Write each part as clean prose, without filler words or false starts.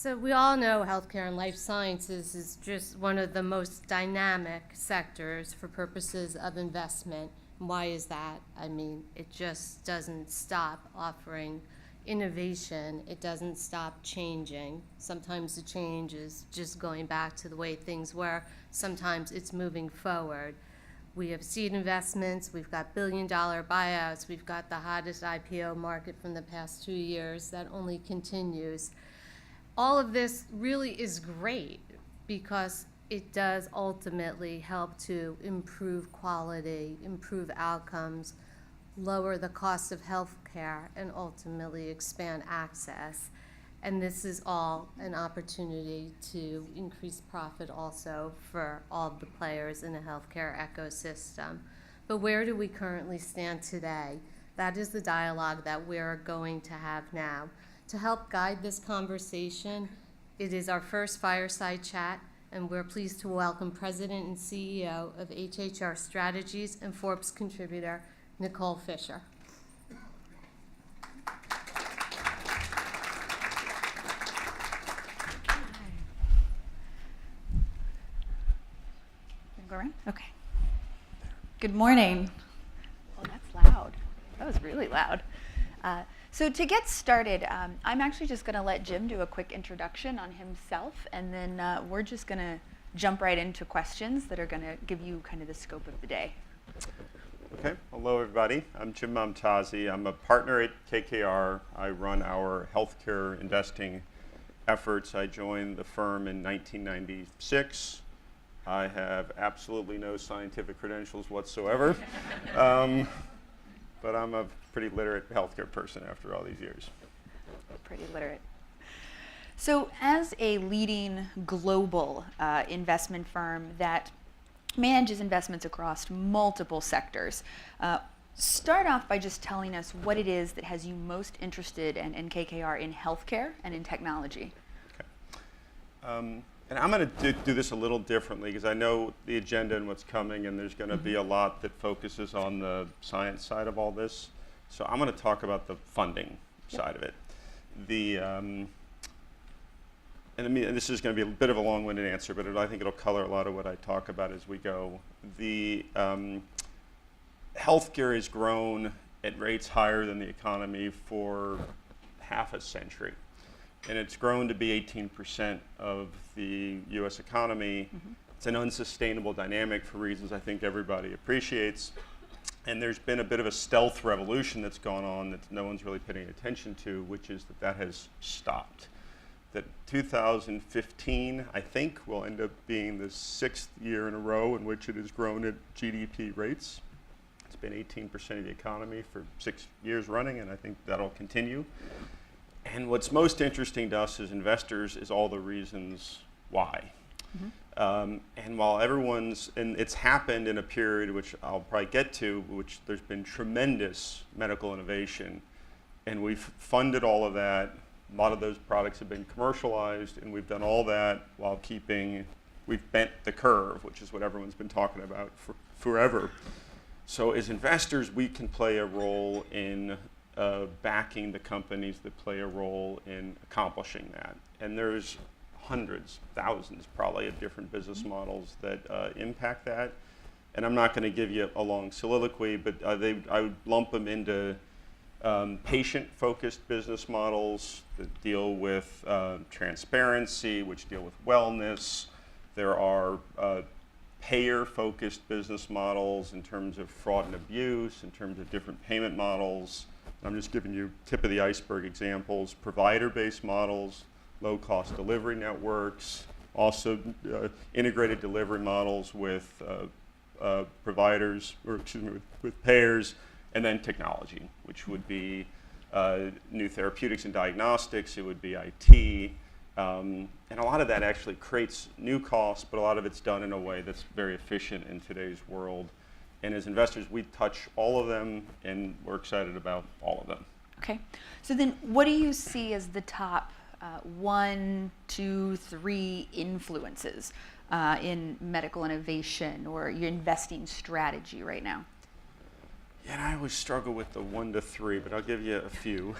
So we all know healthcare and life sciences is just one of the most dynamic sectors for purposes of investment. And why is that? I mean, it just doesn't stop offering innovation. It doesn't stop changing. Sometimes the change is just going back to the way things were. Sometimes it's moving forward. We have seed investments, we've got billion-dollar buyouts, we've got the hottest IPO market from the past 2 years that only continues. All of this really is great because it does ultimately help to improve quality, improve outcomes, lower the cost of health care, and ultimately expand access. And this is all an opportunity to increase profit also for all the players in the healthcare ecosystem. But where do we currently stand today? That is the dialogue that we're going to have now. To help guide this conversation, it is our first fireside chat, and we're pleased to welcome President and CEO of HHR Strategies and Forbes contributor, Nicole Fisher. Go around? Okay. Good morning. Oh, that's loud. That was really loud. So to get started, I'm actually just going to let Jim do a quick introduction on himself, and then we're just going to jump right into questions that are going to give you kind of the scope of the day. Okay. Hello, everybody. I'm Jim Momtazi. I'm a partner at KKR. I run our healthcare investing efforts. I joined the firm in 1996. I have absolutely no scientific credentials whatsoever, but I'm a pretty literate healthcare person after all these years. Pretty literate. So as a leading global investment firm that manages investments across multiple sectors, start off by just telling us what it is that has you most interested in KKR in healthcare and in technology. Okay. And I'm going to do this a little differently because I know the agenda and what's coming, and there's going to be a lot that focuses on the science side of all this. So I'm going to talk about the funding side of it. And this is going to be a bit of a long-winded answer, but I think it'll color a lot of what I talk about as we go. The healthcare has grown at rates higher than the economy for half a century. And it's grown to be 18% of the US economy. It's an unsustainable dynamic for reasons I think everybody appreciates. And there's been a bit of a stealth revolution that's gone on that no one's really paying attention to, which is that has stopped. That 2015, I think, will end up being the 6th year in a row in which it has grown at GDP rates. It's been 18% of the economy for 6 years running, and I think that'll continue. And what's most interesting to us as investors is all the reasons why. And while and it's happened in a period which I'll probably get to, which there's been tremendous medical innovation, and we've funded all of that. A lot of those products have been commercialized, and we've done all that while we've bent the curve, which is what everyone's been talking about forever. So as investors, we can play a role in backing the companies that play a role in accomplishing that. And there's hundreds, thousands probably of different business models that impact that. And I'm not going to give you a long soliloquy, but I would lump them into patient-focused business models that deal with transparency, which deal with wellness. There are payer-focused business models in terms of fraud and abuse, in terms of different payment models. I'm just giving you tip of the iceberg examples. Provider-based models, low-cost delivery networks, also integrated delivery models with providers, or excuse me, with payers, and then technology, which would be new therapeutics and diagnostics. It would be IT. And a lot of that actually creates new costs, but a lot of it's done in a way that's very efficient in today's world. And as investors, we touch all of them, and we're excited about all of them. Okay. So then what do you see as the top 1, 2, 3 influences in medical innovation or your investing strategy right now? Yeah, I always struggle with the 1 to 3, but I'll give you a few.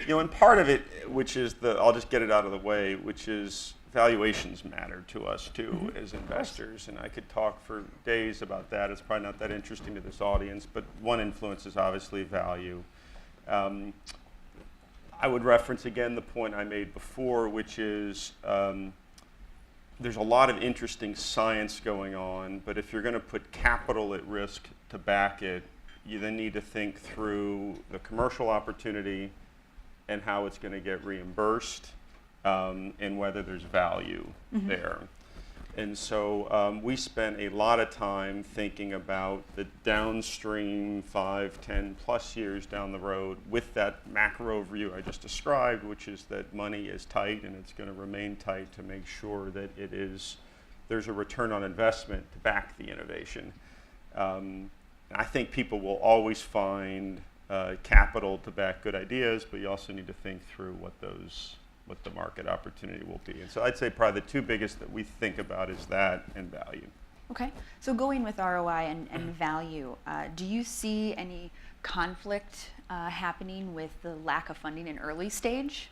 And part of it, which is I'll just get it out of the way, which is valuations matter to us too as investors, and I could talk for days about that. It's probably not that interesting to this audience, but one influence is obviously value. I would reference again the point I made before, which is there's a lot of interesting science going on, but if you're going to put capital at risk to back it, you then need to think through the commercial opportunity and how it's going to get reimbursed, and whether there's value there. And so we spent a lot of time thinking about the downstream 5, 10 plus years down the road with that macro view I just described, which is that money is tight and it's going to remain tight to make sure that there's a return on investment to back the innovation. I think people will always find capital to back good ideas, but you also need to think through what the market opportunity will be. And so I'd say probably the two biggest that we think about is that and value. Okay, so going with ROI and value, do you see any conflict happening with the lack of funding in early stage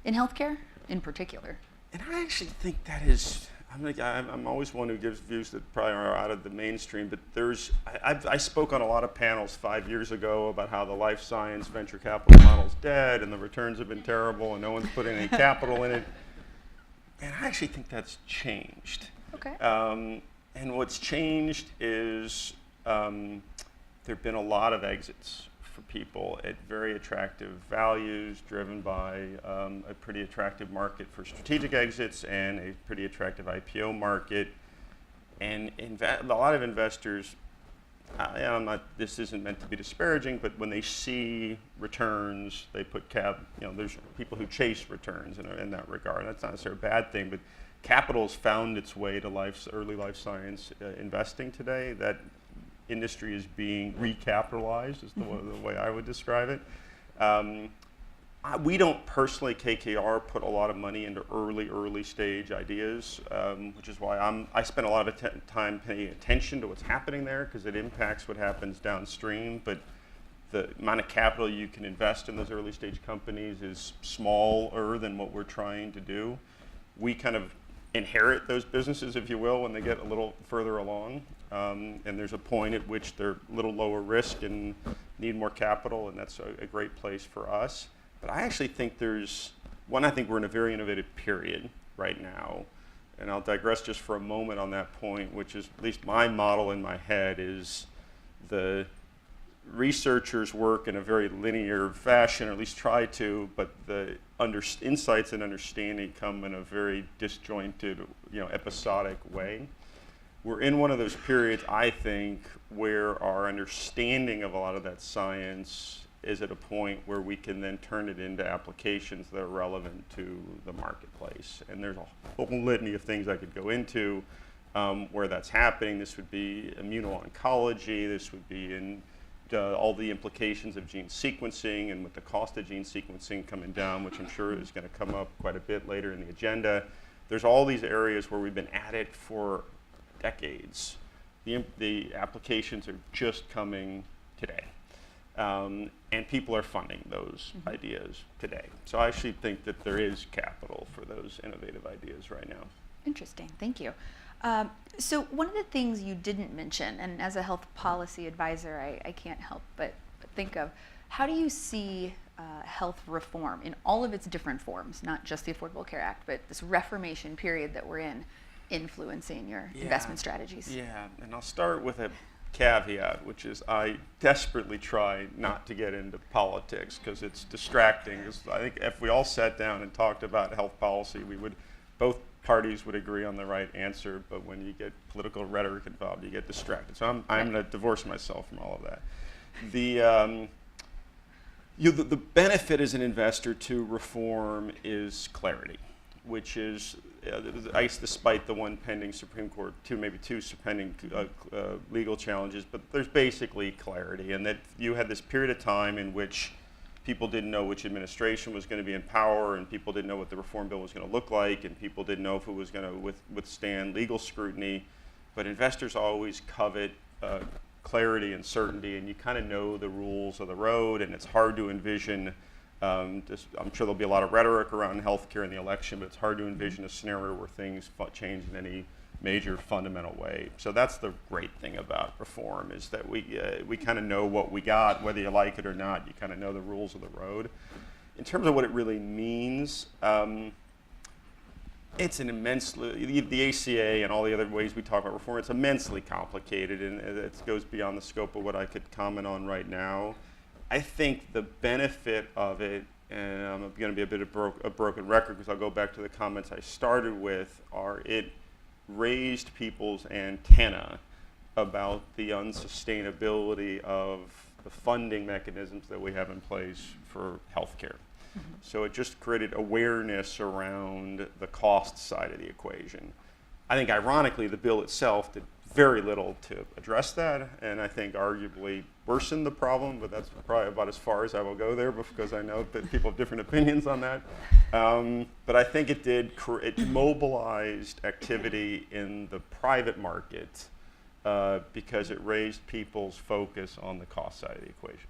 in healthcare in particular? And I actually think that is, I'm always one who gives views that probably are out of the mainstream, but I spoke on a lot of panels 5 years ago about how the life science venture capital model's dead and the returns have been terrible and no one's putting any capital in it. And I actually think that's changed. Okay. And what's changed is there have been a lot of exits for people at very attractive values, driven by a pretty attractive market for strategic exits and a pretty attractive IPO market. And a lot of investors, this isn't meant to be disparaging, but when they see returns, they put there's people who chase returns in that regard. That's not necessarily a bad thing, but capital has found its way to early life science investing today. That industry is being recapitalized, is the way I would describe it. We don't personally, KKR, put a lot of money into early stage ideas, which is why I spend a lot of time paying attention to what's happening there, because it impacts what happens downstream. But the amount of capital you can invest in those early stage companies is smaller than what we're trying to do. We kind of inherit those businesses, if you will, when they get a little further along. And there's a point at which they're a little lower risk and need more capital, and that's a great place for us. But I actually think I think we're in a very innovative period right now. And I'll digress just for a moment on that point, which is, at least my model in my head, is the researchers work in a very linear fashion, or at least try to, but the insights and understanding come in a very disjointed, episodic way. We're in one of those periods, I think, where our understanding of a lot of that science is at a point where we can then turn it into applications that are relevant to the marketplace. And there's a whole litany of things I could go into where that's happening. This would be immuno-oncology. This would be in all the implications of gene sequencing, and with the cost of gene sequencing coming down, which I'm sure is going to come up quite a bit later in the agenda. There's all these areas where we've been at it for decades. The applications are just coming today. And people are funding those ideas today. So I actually think that there is capital for those innovative ideas right now. Interesting, thank you. So one of the things you didn't mention, and as a health policy advisor, I can't help but think of, how do you see health reform in all of its different forms, not just the Affordable Care Act, but this reformation period that we're in, influencing your investment strategies? Yeah, and I'll start with a caveat, which is I desperately try not to get into politics because it's distracting. I think if we all sat down and talked about health policy, both parties would agree on the right answer, but when you get political rhetoric involved, you get distracted. So I'm going to divorce myself from all of that. The benefit as an investor to reform is clarity, which is, I guess, despite the one pending Supreme Court, maybe two pending legal challenges, but there's basically clarity, and that you had this period of time in which people didn't know which administration was going to be in power, and people didn't know what the reform bill was going to look like, and people didn't know if it was going to withstand legal scrutiny. But investors always covet clarity and certainty, and you kind of know the rules of the road, and it's hard to envision I'm sure there'll be a lot of rhetoric around healthcare in the election, but it's hard to envision a scenario where things change in any major fundamental way. So that's the great thing about reform, is that we kind of know what we got, whether you like it or not. You kind of know the rules of the road. In terms of what it really means, it's an immensely, the ACA and all the other ways we talk about reform, it's immensely complicated, and it goes beyond the scope of what I could comment on right now. I think the benefit of it, and I'm going to be a bit of a broken record because I'll go back to the comments I started with, are it raised people's antenna about the unsustainability of the funding mechanisms that we have in place for healthcare. Mm-hmm. So it just created awareness around the cost side of the equation. I think ironically the bill itself did very little to address that, and I think arguably worsened the problem, but that's probably about as far as I will go there because I know that people have different opinions on that. But I think it mobilized activity in the private market because it raised people's focus on the cost side of the equation.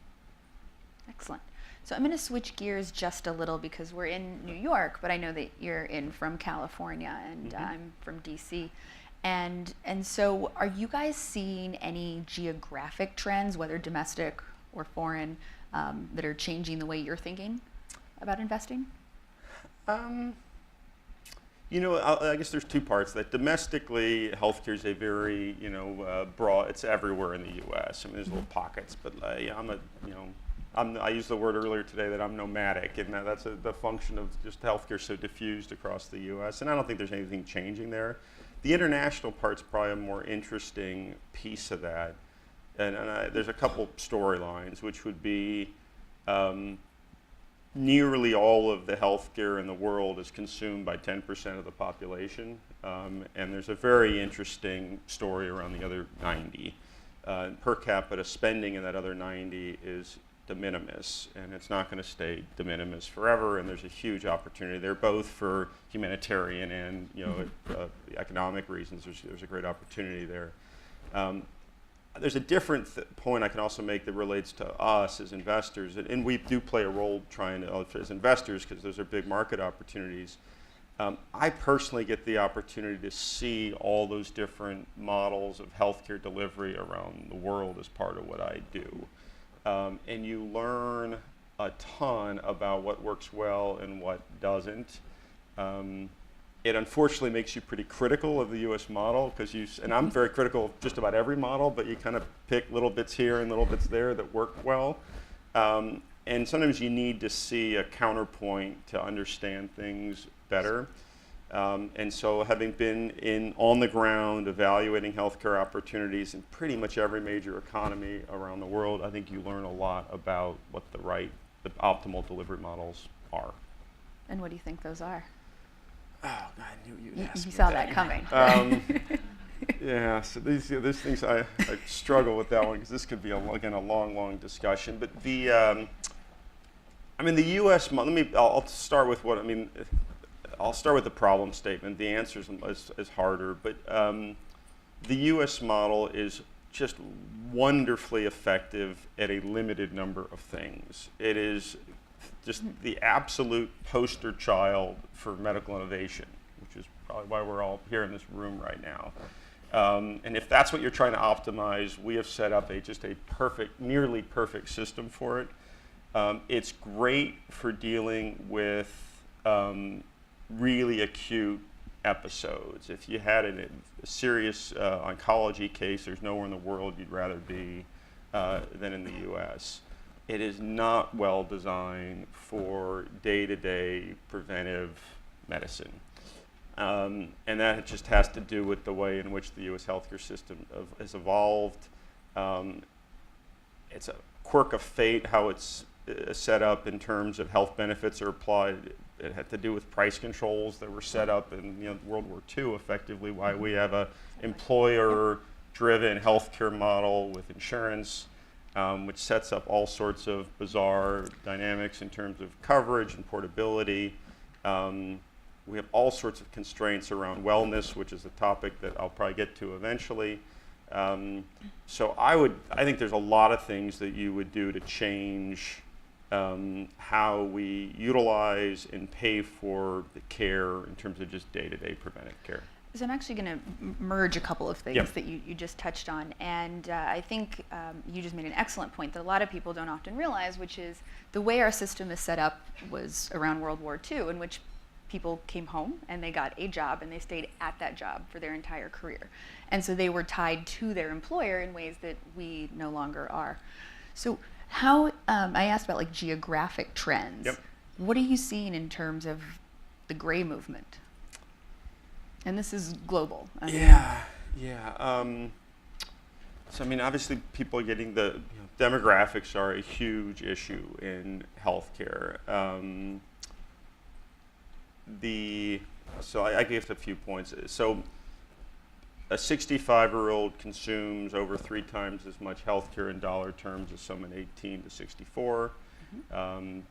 Excellent. So I'm going to switch gears just a little because we're in New York, but I know that you're in from California, and I'm from DC. And so are you guys seeing any geographic trends, whether domestic or foreign, that are changing the way you're thinking about investing? You know, I guess there's two parts. That domestically, healthcare is a very, broad. It's everywhere in the U.S. I mean, there's little pockets, but I used the word earlier today that I'm nomadic, and that's the function of just healthcare so diffused across the U.S. And I don't think there's anything changing there. The international part's probably a more interesting piece of that, and there's a couple storylines, which would be nearly all of the healthcare in the world is consumed by 10% of the population, and there's a very interesting story around the other 90. Per capita spending in that other 90 is de minimis, and it's not going to stay de minimis forever, and there's a huge opportunity there, both for humanitarian and economic reasons. There's a great opportunity there. There's a different point I can also make that relates to us as investors, and we do play a role trying to, as investors, because those are big market opportunities. I personally get the opportunity to see all those different models of healthcare delivery around the world as part of what I do. And you learn a ton about what works well and what doesn't. It unfortunately makes you pretty critical of the U.S. model, and I'm very critical of just about every model, but you kind of pick little bits here and little bits there that work well. And sometimes you need to see a counterpoint to understand things better. And so having been on the ground evaluating healthcare opportunities in pretty much every major economy around the world, I think you learn a lot about what the optimal delivery models are. And what do you think those are? Oh, God, I knew you'd ask You me saw that. coming. Yeah, so these things, I struggle with that one because this could be, again, a long discussion. But the U.S. I'll start with I'll start with the problem statement. The answer is harder, but the U.S. model is just wonderfully effective at a limited number of things. It is just the absolute poster child for medical innovation, which is probably why we're all here in this room right now. And if that's what you're trying to optimize, we have set up nearly perfect system for it. It's great for dealing with really acute episodes. If you had a serious oncology case, there's nowhere in the world you'd rather be than in the U.S. It is not well designed for day-to-day preventive medicine. And that just has to do with the way in which the U.S. healthcare system has evolved. It's a quirk of fate how it's set up in terms of health benefits are applied. It had to do with price controls that were set up in World War II, effectively, why we have a employer-driven healthcare model with insurance, which sets up all sorts of bizarre dynamics in terms of coverage and portability. We have all sorts of constraints around wellness, which is a topic that I'll probably get to eventually. So I think there's a lot of things that you would do to change how we utilize and pay for the care in terms of just day-to-day preventive care. So I'm actually going to merge a couple of things Yep. that you just touched on. And I think you just made an excellent point that a lot of people don't often realize, which is the way our system is set up was around World War II, in which people came home and they got a job and they stayed at that job for their entire career. And so they were tied to their employer in ways that we no longer are. So how, I asked about like geographic trends. Yep. What are you seeing in terms of the gray movement? And this is global. I mean, Yeah. So I mean, obviously, people getting demographics are a huge issue in healthcare. So I gave a few points. So a 65-year-old consumes over 3 times as much healthcare in dollar terms as someone 18 to 64.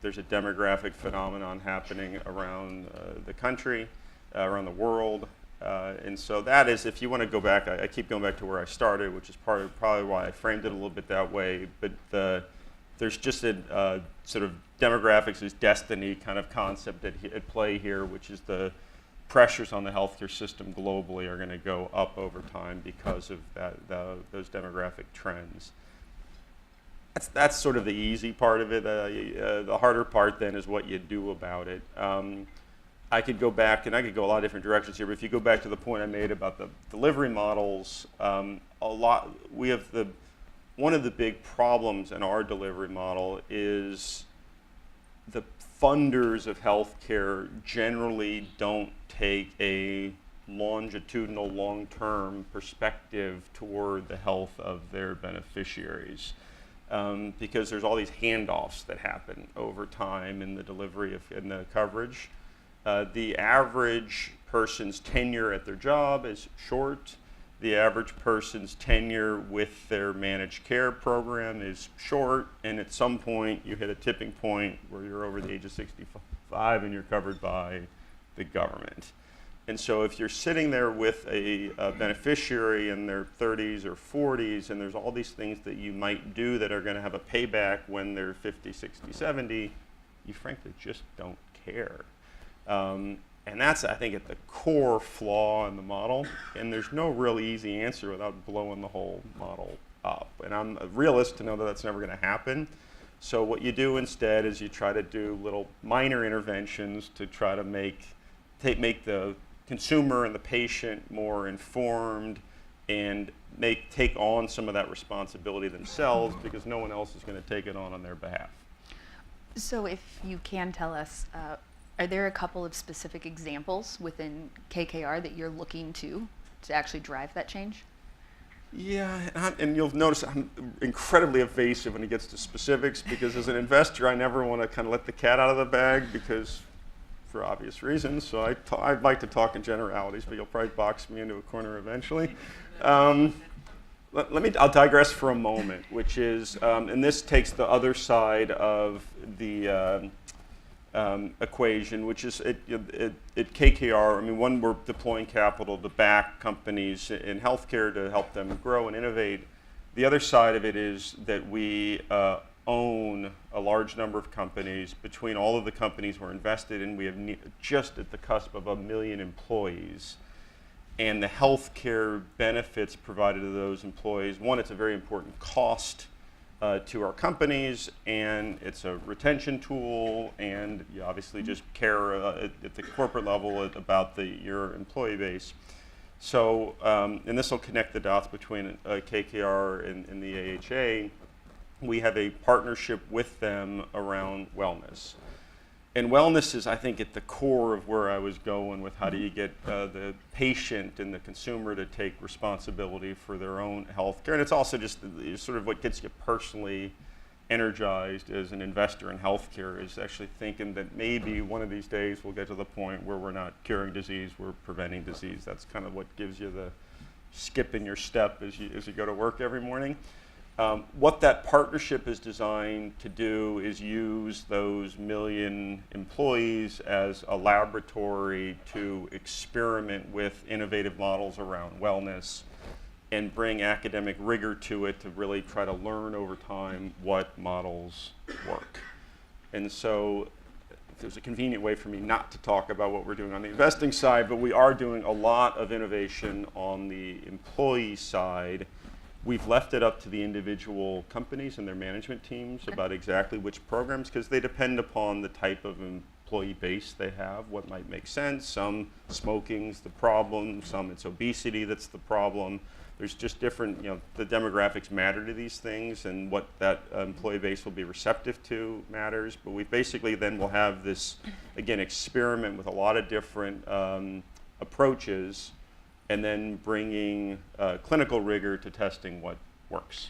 There's a demographic phenomenon happening around the country, around the world. And so that is, if you want to go back, I keep going back to where I started, which is part of probably why I framed it a little bit that way. But there's just a sort of demographics is destiny kind of concept at play here, which is the pressures on the healthcare system globally are going to go up over time because of those demographic trends. That's sort of the easy part of it. The harder part then is what you do about it. I could go back, and I could go a lot of different directions here, but if you go back to the point I made about the delivery models, one of the big problems in our delivery model is the funders of healthcare generally don't take a longitudinal, long-term perspective toward the health of their beneficiaries. Because there's all these handoffs that happen over time in the delivery in the coverage. The average person's tenure at their job is short. The average person's tenure with their managed care program is short. And at some point, you hit a tipping point where you're over the age of 65 and you're covered by the government. And so if you're sitting there with a beneficiary in their 30s or 40s, and there's all these things that you might do that are going to have a payback when they're 50, 60, 70, you frankly just don't care. And that's, I think, at the core flaw in the model. And there's no real easy answer without blowing the whole model up. And I'm a realist to know that that's never going to happen. So what you do instead is you try to do little minor interventions to try to make the consumer and the patient more informed and take on some of that responsibility themselves, because no one else is going to take it on their behalf. So if you can tell us, are there a couple of specific examples within KKR that you're looking to actually drive that change? Yeah, and you'll notice I'm incredibly evasive when it gets to specifics, because as an investor, I never want to kind of let the cat out of the bag, because for obvious reasons. So I'd like to talk in generalities, but you'll probably box me into a corner eventually. I'll digress for a moment, which is, and this takes the other side of the equation, which is at KKR. I mean, one, we're deploying capital to back companies in healthcare to help them grow and innovate. The other side of it is that we own a large number of companies. Between all of the companies we're invested in, we have just at the cusp of 1 million employees. And the healthcare benefits provided to those employees, one, it's a very important cost to our companies, and it's a retention tool, and you obviously just care at the corporate level about your employee base. So, and this will connect the dots between KKR and the AHA. We have a partnership with them around wellness. And wellness is, I think, at the core of where I was going with how do you get the patient and the consumer to take responsibility for their own health care. And it's also just sort of what gets you personally energized as an investor in healthcare, is actually thinking that maybe one of these days we'll get to the point where we're not curing disease, we're preventing disease. That's kind of what gives you the skip in your step as you go to work every morning. What that partnership is designed to do is use those 1 million employees as a laboratory to experiment with innovative models around wellness and bring academic rigor to it to really try to learn over time what models work. And so there's a convenient way for me not to talk about what we're doing on the investing side, but we are doing a lot of innovation on the employee side. We've left it up to the individual companies and their management teams about exactly which programs, because they depend upon the type of employee base they have, what might make sense. Some smoking's the problem, some it's obesity that's the problem. There's just different, the demographics matter to these things, and what that employee base will be receptive to matters. But we basically then will have this, again, experiment with a lot of different approaches, and then bringing clinical rigor to testing what works.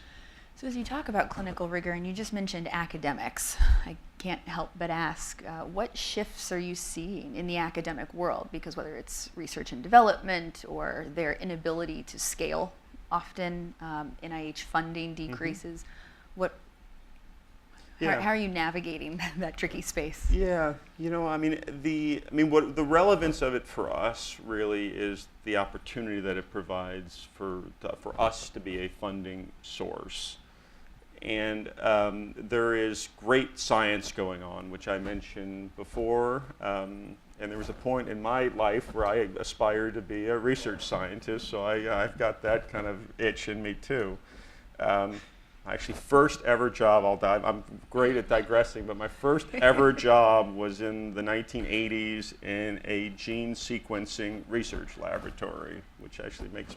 So as you talk about clinical rigor, and you just mentioned academics, I can't help but ask, what shifts are you seeing in the academic world? Because whether it's research and development or their inability to scale, often NIH funding decreases. How are you navigating that tricky space? Yeah, what the relevance of it for us really is the opportunity that it provides for us to be a funding source. And there is great science going on, which I mentioned before. And there was a point in my life where I aspired to be a research scientist, so I've got that kind of itch in me too. Actually, first ever job, I'm great at digressing, but my first ever job was in the 1980s in a gene sequencing research laboratory, which actually makes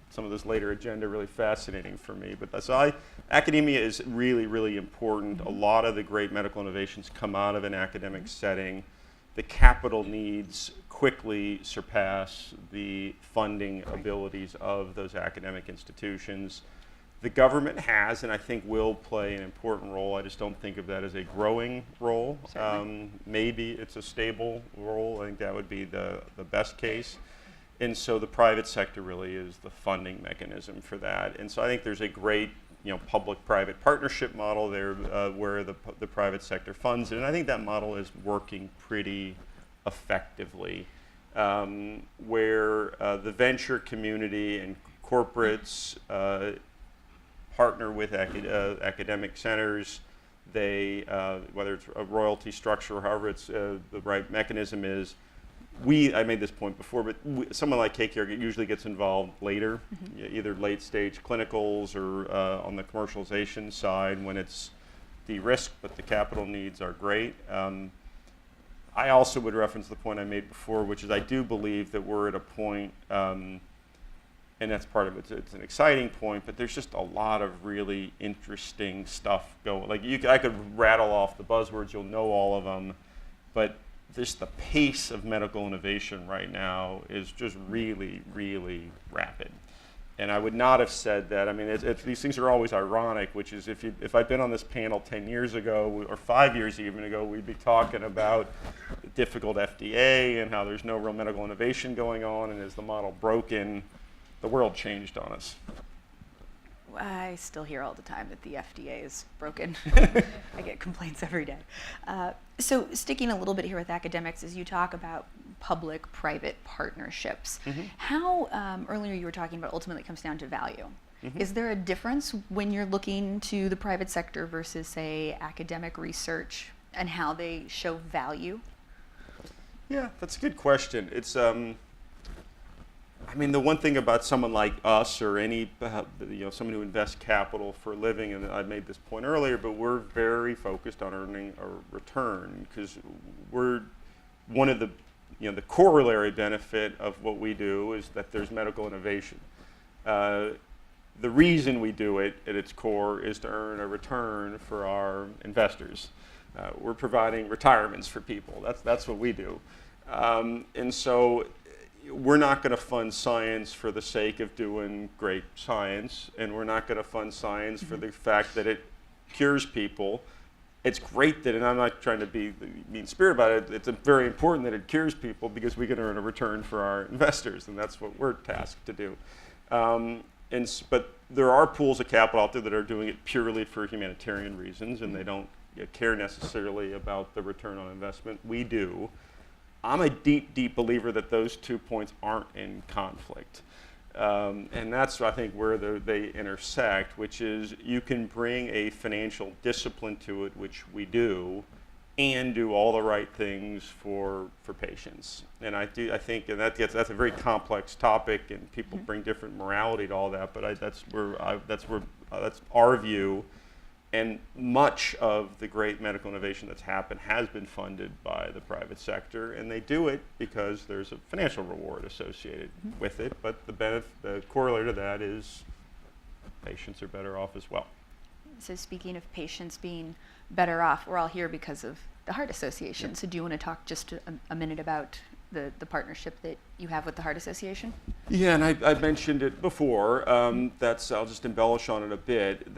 some of this later agenda really fascinating for me. But so academia is really, really important. A lot of the great medical innovations come out of an academic setting. The capital needs quickly surpass the funding abilities of those academic institutions. The government has, and I think will play an important role. I just don't think of that as a growing role. Maybe it's a stable role. I think that would be the best case. And so the private sector really is the funding mechanism for that. And so I think there's a great public-private partnership model there where the private sector funds it. And I think that model is working pretty effectively, where the venture community and corporates partner with academic centers. They, whether it's a royalty structure or however it's the right mechanism is, I made this point before, but someone like KKR usually gets involved later, either late stage clinicals or on the commercialization side when it's de-risked, but the capital needs are great. I also would reference the point I made before, which is I do believe that we're at a point, and that's part of it, it's an exciting point, but there's just a lot of really interesting stuff going. Like I could rattle off the buzzwords, you'll know all of them, but the pace of medical innovation right now is just really, really rapid. And I would not have said that. I mean, these things are always ironic, which is if I'd been on this panel 10 years ago, or 5 years even ago, we'd be talking about the difficult FDA and how there's no real medical innovation going on, and is the model broken? The world changed on us. I still hear all the time that the FDA is broken. I get complaints every day. So sticking a little bit here with academics, as you talk about public-private partnerships, how, earlier you were talking about ultimately it comes down to value. Is there a difference when you're looking to the private sector versus, say, academic research and how they show value? Yeah, that's a good question. It's I mean, the one thing about someone like us or any, someone who invests capital for a living, and I made this point earlier, but we're very focused on earning a return because we're one of the, the corollary benefit of what we do is that there's medical innovation. The reason we do it at its core is to earn a return for our investors. We're providing retirements for people. That's what we do. And so we're not going to fund science for the sake of doing great science, and we're not going to fund science for the fact that it cures people. It's great that, and I'm not trying to be mean-spirited about it, it's very important that it cures people because we can earn a return for our investors, and that's what we're tasked to do. But there are pools of capital out there that are doing it purely for humanitarian reasons, and they don't care necessarily about the return on investment. We do. I'm a deep, deep believer that those 2 points aren't in conflict. And that's, I think, where they intersect, which is you can bring a financial discipline to it, which we do, and do all the right things for patients. And I think, and that's a very complex topic, and people bring different morality to all that. But that's our view. And much of the great medical innovation that's happened has been funded by the private sector, and they do it because there's a financial reward associated with it. But the corollary to that is patients are better off as well. So speaking of patients being better off, we're all here because of the Heart Association. Yep. So do you want to talk just a minute about the partnership that you have with the Heart Association? Yeah, and I mentioned it before. I'll just embellish on it a bit.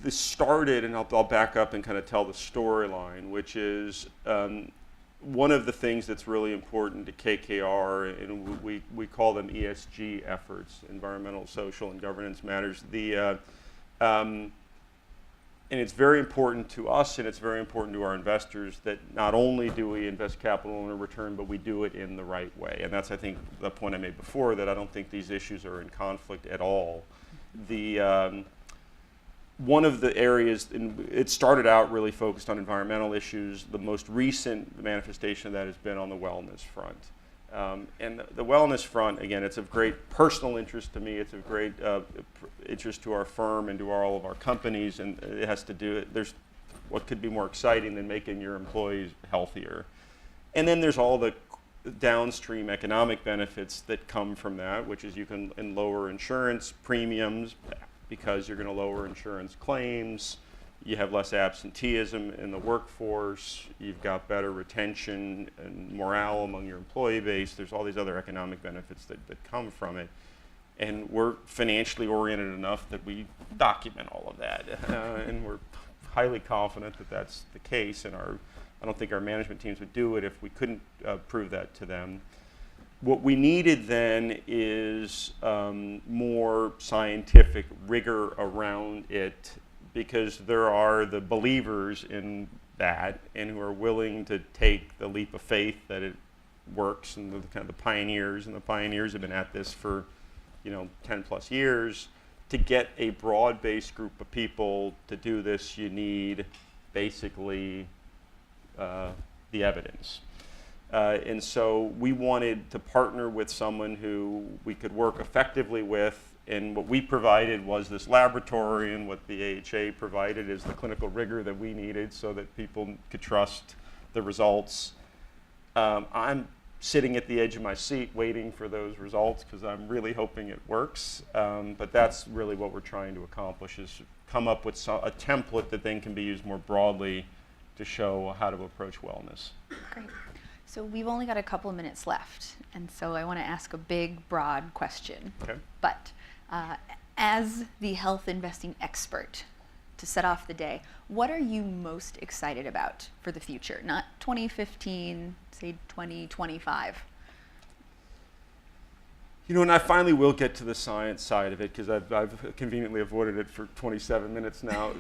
This started, and I'll back up and kind of tell the storyline, which is one of the things that's really important to KKR, and we call them ESG efforts, environmental, social, and governance matters. And it's very important to us, and it's very important to our investors that not only do we invest capital in a return, but we do it in the right way. And that's, I think, the point I made before, that I don't think these issues are in conflict at all. One of the areas, and it started out really focused on environmental issues. The most recent manifestation of that has been on the wellness front. And the wellness front, again, it's of great personal interest to me. It's of great interest to our firm and to all of our companies. And it has to do, there's what could be more exciting than making your employees healthier. And then there's all the downstream economic benefits that come from that, which is you can lower insurance premiums, because you're going to lower insurance claims, you have less absenteeism in the workforce, you've got better retention and morale among your employee base. There's all these other economic benefits that come from it. And we're financially oriented enough that we document all of that. And we're highly confident that that's the case. And I don't think our management teams would do it if we couldn't prove that to them. What we needed then is more scientific rigor around it, because there are the believers in that and who are willing to take the leap of faith that it works, and the kind of the pioneers, and the pioneers have been at this for 10 plus years. To get a broad-based group of people to do this, you need basically the evidence. And so we wanted to partner with someone who we could work effectively with, and what we provided was this laboratory, and what the AHA provided is the clinical rigor that we needed so that people could trust the results. I'm sitting at the edge of my seat waiting for those results because I'm really hoping it works, but that's really what we're trying to accomplish, is come up with a template that then can be used more broadly to show how to approach wellness. Great. So we've only got a couple of minutes left, and so I want to ask a big, broad question. Okay. But as the health investing expert, to set off the day, what are you most excited about for the future? Not 2015, say 2025. And I finally will get to the science side of it, because I've conveniently avoided it for 27 minutes now.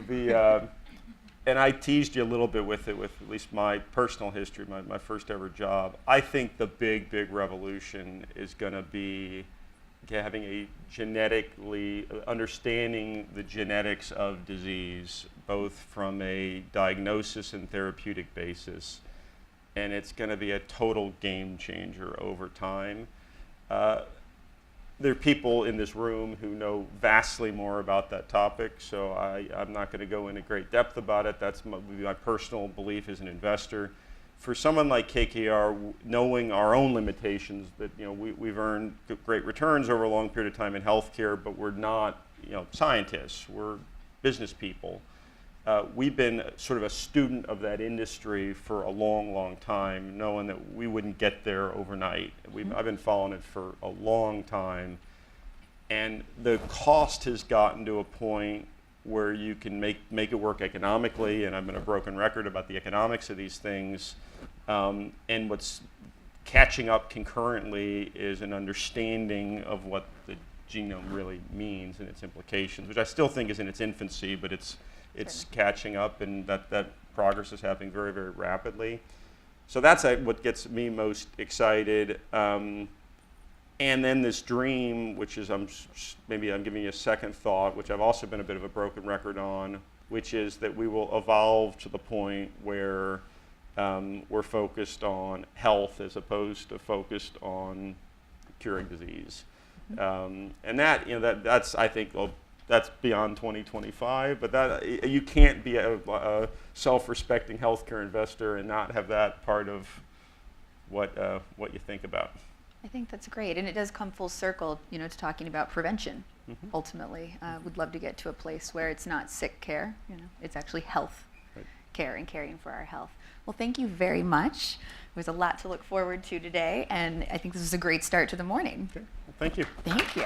And I teased you a little bit with it, with at least my personal history, my first ever job. I think the big revolution is going to be having a understanding the genetics of disease, both from a diagnosis and therapeutic basis. And it's going to be a total game changer over time. There are people in this room who know vastly more about that topic, so I'm not going to go into great depth about it. That's my personal belief as an investor. For someone like KKR, knowing our own limitations, that we've earned great returns over a long period of time in healthcare, but we're not scientists. We're business people. We've been sort of a student of that industry for a long time, knowing that we wouldn't get there overnight. I've been following it for a long time, and the cost has gotten to a point where you can make it work economically, and I've been a broken record about the economics of these things. And what's catching up concurrently is an understanding of what the genome really means and its implications, which I still think is in its infancy, but it's catching up, and that progress is happening very, very rapidly. So that's what gets me most excited. And then this dream, which is maybe I'm giving you a second thought, which I've also been a bit of a broken record on, which is that we will evolve to the point where we're focused on health as opposed to focused on curing disease. And that, that's, I think, that's beyond 2025, but that, you can't be a self-respecting healthcare investor and not have that part of what you think about. I think that's great, and it does come full circle, to talking about prevention. Ultimately, would love to get to a place where it's not sick care, it's actually health care and caring for our health. Well, thank you very much. There's a lot to look forward to today, and I think this is a great start to the morning. Okay. Well, thank you. Thank you.